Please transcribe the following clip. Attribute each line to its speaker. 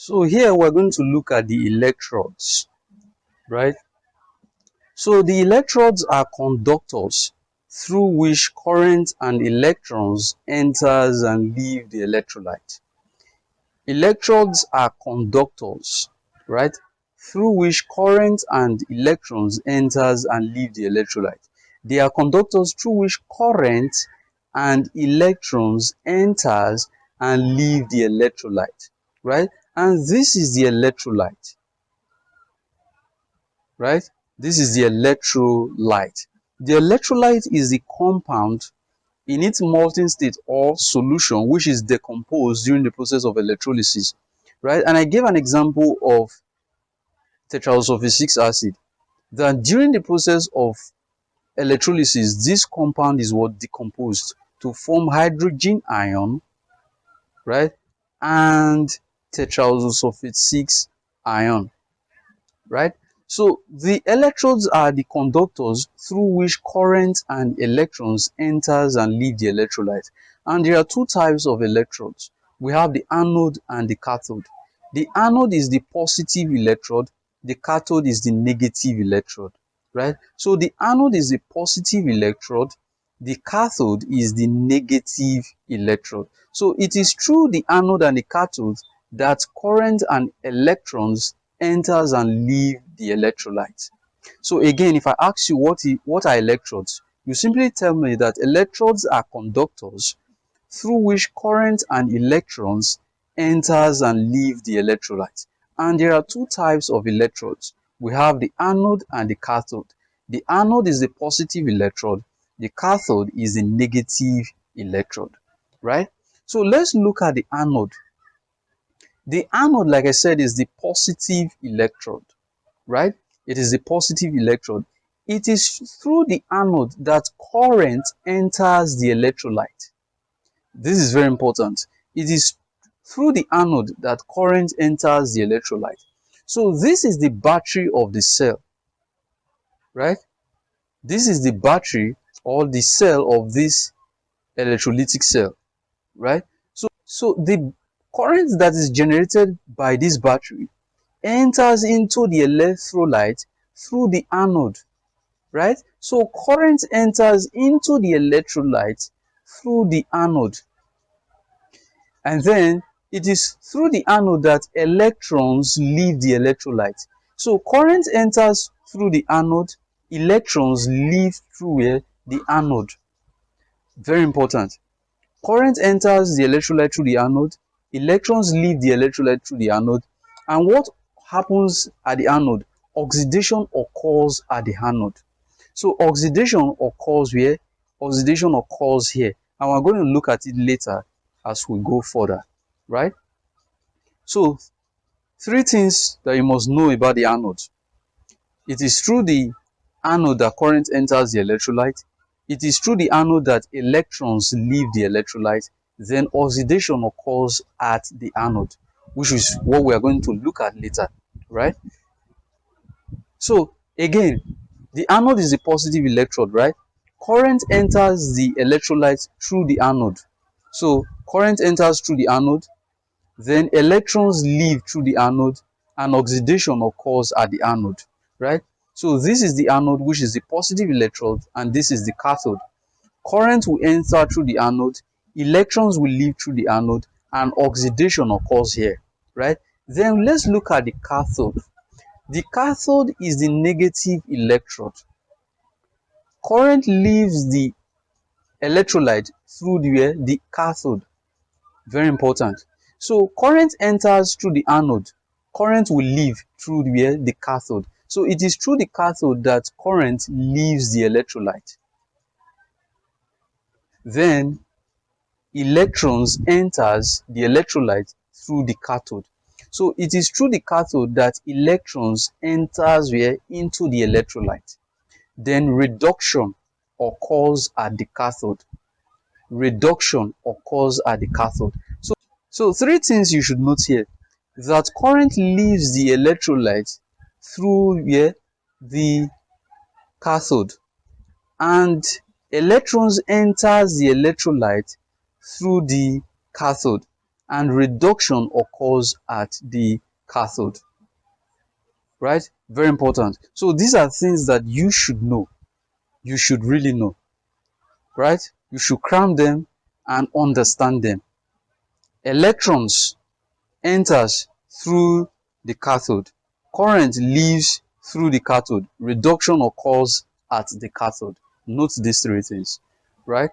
Speaker 1: So here we're going to look at the electrodes, right? So the electrodes are conductors through which current and electrons enters and leave the electrolyte. Electrodes are conductors, right, through which current and electrons enters and leave the electrolyte. They are conductors through which current and electrons enters and leave the electrolyte, right? And this is the electrolyte, right? This is the electrolyte. The electrolyte is the compound in its molten state or solution which is decomposed during the process of electrolysis, right? And I gave an example of tetrasulfate 6 acid, that during the process of electrolysis, this compound is what decomposed to form hydrogen ion, right, and tetrasulfate 6 ion, right? So the electrodes are the conductors through which current and electrons enters and leave the electrolyte. And there are two types of electrodes. We have the anode and the cathode. The anode is the positive electrode, the cathode is the negative electrode, right? So the anode is the positive electrode, the cathode is the negative electrode. So it is through the anode and the cathode that current and electrons enters and leave the electrolyte. So again, if I ask you what are electrodes, you simply tell me that electrodes are conductors through which current and electrons enters and leave the electrolyte. And there are two types of electrodes. We have the anode and the cathode. The anode is the positive electrode, the cathode is the negative electrode, right? So let's look at the anode. The anode, like I said, is the positive electrode, right? It is the positive electrode. It is through the anode that current enters the electrolyte. This is very important. It is through the anode that current enters the electrolyte. So this is the battery of the cell, right? This is the battery or the cell of this electrolytic cell, right? So the current that is generated by this battery enters into the electrolyte through the anode, right? So current enters into the electrolyte through the anode, and then it is through the anode that electrons leave the electrolyte. So current enters through the anode, electrons leave through where? The anode. Very important. Current enters the electrolyte through the anode, electrons leave the electrolyte through the anode, and what happens at the anode? Oxidation occurs at the anode. So oxidation occurs where? Oxidation occurs here, and we're going to look at it later as we go further, right? So three things that you must know about the anode. It is through the anode that current enters the electrolyte. It is through the anode that electrons leave the electrolyte. Then oxidation occurs at the anode, which is what we are going to look at later, right? So again, the anode is the positive electrode, right? Current enters the electrolyte through the anode. So current enters through the anode, then electrons leave through the anode, and oxidation occurs at the anode, right? So this is the anode, which is the positive electrode, and this is the cathode. Current will enter through the anode, electrons will leave through the anode, and oxidation occurs here, right? Then let's look at the cathode. The cathode is the negative electrode. Current leaves the electrolyte through the cathode. Very important. So current enters through the anode, current will leave through the cathode. So it is through the cathode that current leaves the electrolyte. Then electrons enters the electrolyte through the cathode. So it is through the cathode that electrons enters into the electrolyte. Then reduction occurs at the cathode. Reduction occurs at the cathode. So three things you should note here: that current leaves the electrolyte through the cathode, and electrons enters the electrolyte through the cathode, and reduction occurs at the cathode. Right? Very important. So these are things that you should know. You should really know. Right? You should cram them and understand them. Electrons enters through the cathode. Current leaves through the cathode. Reduction occurs at the cathode. Note these three things. Right?